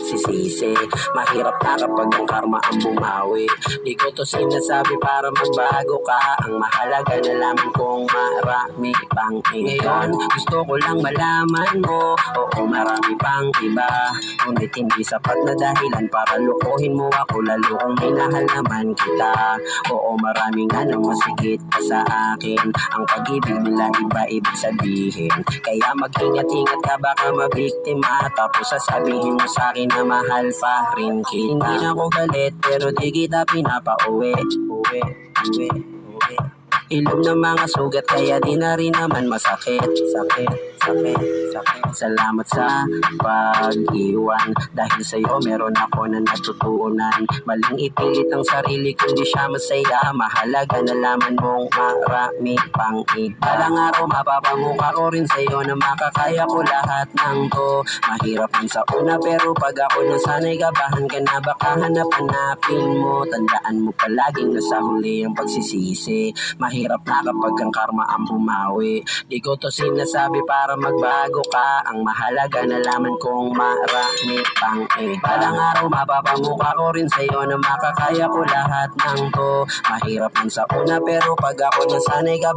pagsisisi. Mahirap na kapag ang karma ang bumawi. Di ko to sinasabi para magbago ka. Ang mahalaga na lamang kung marami pang ngayon. Gusto ko lang malaman mo, oo marami pang iba. Ngunit hindi sapat na dahilan para lukuhin mo ako, lalo kung minahal naman kita. Oo marami nga nang masigit pa sa akin. Ang pag-ibig nila iba ibig sabihin. Kaya mag-ingat-ingat ka baka mabiktima. Tapos sasabihin mo sa akin na mahal pa rin kita. Hindi na ako galit pero di kita pinapauwi. Uwi. Ilog ng mga sugat kaya di na rin naman masakit. Sakit. Salamat sa pag-iwan. Dahil sa'yo meron ako na natutunan. Maling ipilit ang sarili kundi siya masaya. Mahalaga na laman mong marami pang iba. Balang araw mapapamukha ko rin sa'yo na makakaya ko lahat ng to. Mahirap man sa una pero pag ako nasanay gabahan ka na baka hanapin mo. Tandaan mo palaging nasa huli ang pagsisisi. Mahirap na kapag ang karma ang bumawi. Di ko to sinasabi para magbago ka. Ang mahalaga na laman kung marami pang iba. Balang araw mapapamukha ko rin sa'yo na makakaya ko lahat ng to. Mahirap man sa una pero pag ako nasanay gabahan